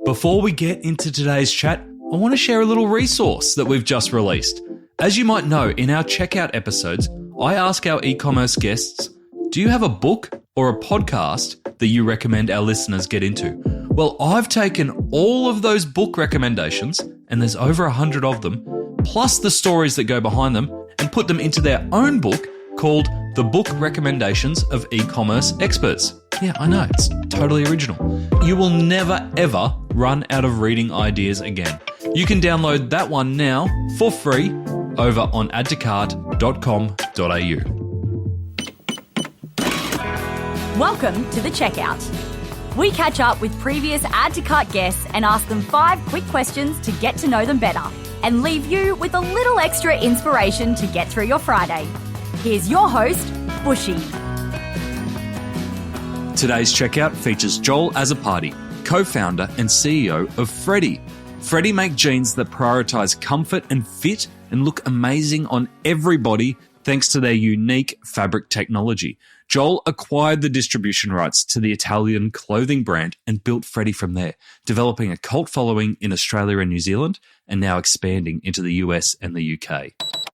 Before we get into today's chat, I want to share a little resource that we've just released. As you might know, in our checkout episodes, I ask our e-commerce guests, do you have a book or a podcast that you recommend our listeners get into? Well, I've taken all of those book recommendations, and there's over 100 of them, plus the stories that go behind them, and put them into their own book called The Book Recommendations of E-Commerce Experts. Yeah, I know, it's totally original. You will never, ever run out of reading ideas again. You can download that one now for free over on add-to-cart.com.au. Welcome to The Checkout. We catch up with previous Add to Cart guests and ask them 5 quick questions to get to know them better and leave you with a little extra inspiration to get through your Friday. Here's your host, Bushy. Today's checkout features Joel Azzopardi, co-founder and CEO of Freddy. Freddy make jeans that prioritise comfort and fit and look amazing on everybody thanks to their unique fabric technology. Joel acquired the distribution rights to the Italian clothing brand and built Freddy from there, developing a cult following in Australia and New Zealand and now expanding into the US and the UK.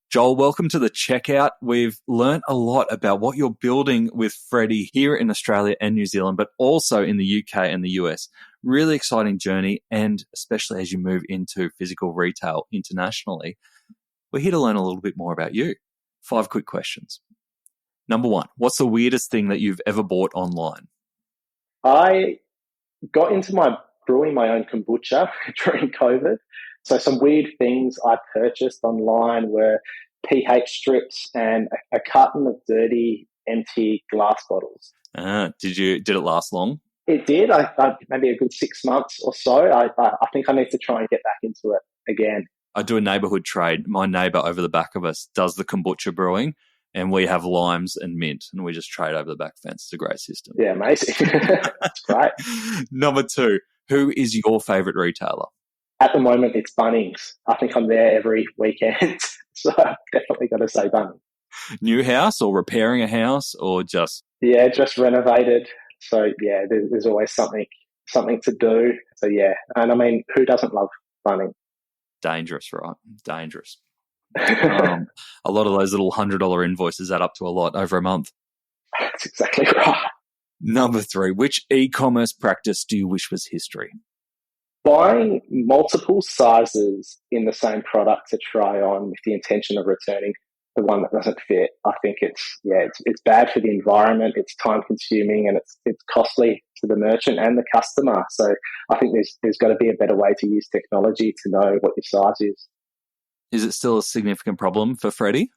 Joel, welcome to the checkout. We've learnt a lot about what you're building with Freddy here in Australia and New Zealand, but also in the UK and the US. Really exciting journey, and especially as you move into physical retail internationally. We're here to learn a little bit more about you. 5 quick questions. Number 1, what's the weirdest thing that you've ever bought online? I got into brewing my own kombucha during COVID. So some weird things I purchased online were pH strips and a carton of dirty, empty glass bottles. Did it last long? It did. I maybe a good 6 months or so. I think I need to try and get back into it again. I do a neighbourhood trade. My neighbour over the back of us does the kombucha brewing, and we have limes and mint, and we just trade over the back fence. It's a great system. Yeah, amazing. That's great. Number 2, who is your favourite retailer? At the moment, it's Bunnings. I think I'm there every weekend, so I've definitely got to say Bunnings. New house or repairing a house or just? Yeah, just renovated. So, yeah, there's always something to do. So, yeah. And, I mean, who doesn't love Bunnings? Dangerous, right? Dangerous. A lot of those little $100 invoices add up to a lot over a month. That's exactly right. Number 3, which e-commerce practice do you wish was history? Buying multiple sizes in the same product to try on with the intention of returning the one that doesn't fit. I think it's bad for the environment, it's time consuming, and it's costly to the merchant and the customer. So I think there's got to be a better way to use technology to know what your size is. Is it still a significant problem for Freddy?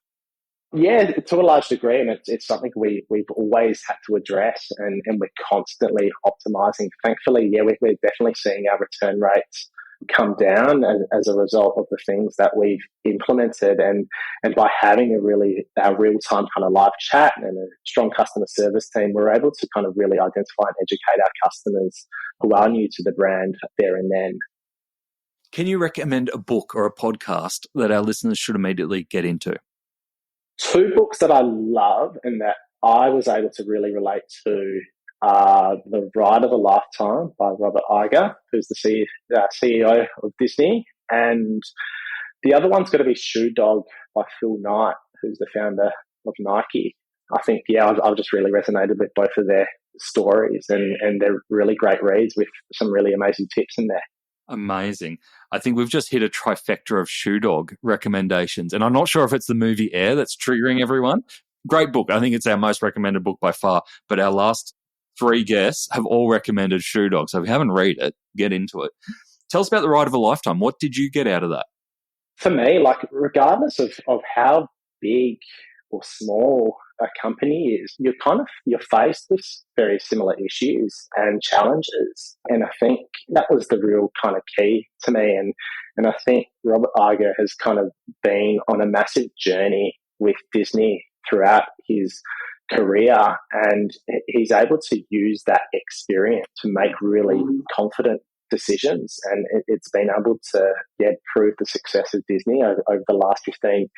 Yeah, to a large degree, and it's something we've always had to address, and we're constantly optimizing. Thankfully, yeah, we're definitely seeing our return rates come down as a result of the things that we've implemented, and by having our real-time kind of live chat and a strong customer service team, we're able to kind of really identify and educate our customers who are new to the brand there and then. Can you recommend a book or a podcast that our listeners should immediately get into? 2 books that I love and that I was able to really relate to are The Ride of a Lifetime by Robert Iger, who's the CEO of Disney, and the other one's got to be Shoe Dog by Phil Knight, who's the founder of Nike. I think, I've just really resonated with both of their stories, and they're really great reads with some really amazing tips in there. Amazing. I think we've just hit a trifecta of Shoe Dog recommendations, and I'm not sure if it's the movie Air that's triggering everyone. Great book. I think it's our most recommended book by far, but our last 3 guests have all recommended Shoe Dog. So if you haven't read it, get into it. Tell us about The Ride of a Lifetime. What did you get out of that? For me, regardless of how big or small a company is, you're faced with very similar issues and challenges. And I think that was the real kind of key to me. And I think Robert Iger has kind of been on a massive journey with Disney throughout his career, and he's able to use that experience to make really confident decisions, and it's been able to prove the success of Disney over the last 15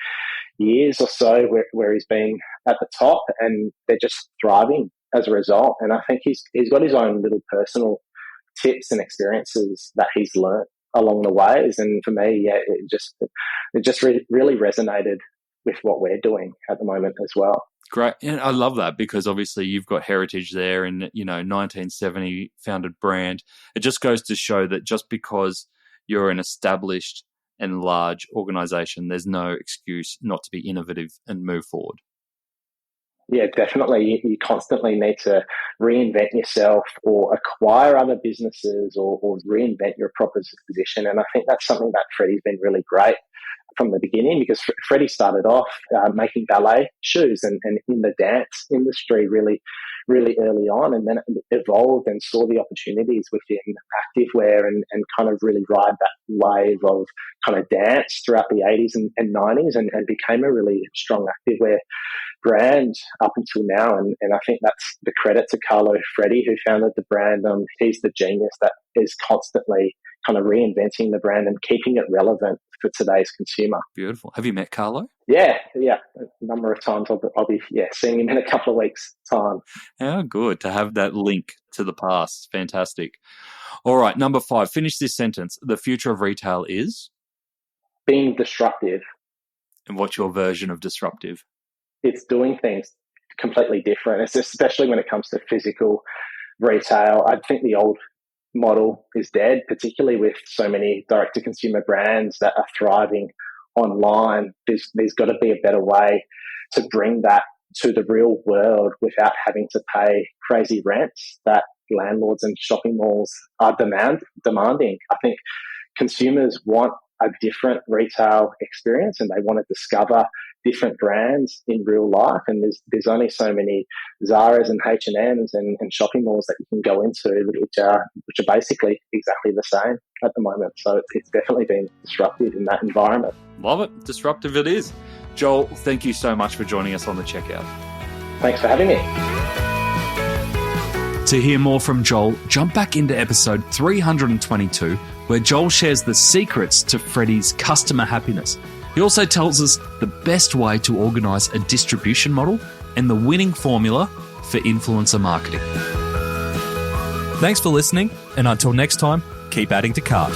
years or so, where he's been at the top, and they're just thriving as a result. And I think he's got his own little personal tips and experiences that he's learned along the ways. And for me, yeah, it just really resonated with what we're doing at the moment as well. Great. And I love that because obviously you've got heritage there and, 1970 founded brand. It just goes to show that just because you're an established and large organization, there's no excuse not to be innovative and move forward. Yeah, definitely. You constantly need to reinvent yourself or acquire other businesses or reinvent your proposition. And I think that's something that Freddy's been really great from the beginning, because Freddy started off making ballet shoes and in the dance industry really, really early on, and then it evolved and saw the opportunities within activewear and kind of really ride that wave of kind of dance throughout the 80s and 90s and became a really strong activewear brand up until now. And I think that's the credit to Carlo Freddy, who founded the brand. He's the genius that is constantly kind of reinventing the brand and keeping it relevant for today's consumer. Beautiful. Have you met Carlo? Yeah. A number of times I'll be seeing him in a couple of weeks' time. How good to have that link to the past. Fantastic. All right, number 5, finish this sentence. The future of retail is? Being disruptive. And what's your version of disruptive? It's doing things completely different. It's especially when it comes to physical retail. I think the old model is dead, particularly with so many direct-to-consumer brands that are thriving online. There's got to be a better way to bring that to the real world without having to pay crazy rents that landlords and shopping malls are demanding. I think consumers want a different retail experience and they want to discover different brands in real life, and there's only so many Zara's and H&M's and shopping malls that you can go into which are basically exactly the same at the moment. So it's definitely been disruptive in that environment. Love it. Disruptive it is. Joel, thank you so much for joining us on The Checkout. Thanks for having me. To hear more from Joel, jump back into episode 322, where Joel shares the secrets to Freddy's customer happiness. He also tells us the best way to organise a distribution model and the winning formula for influencer marketing. Thanks for listening, and until next time, keep adding to cart.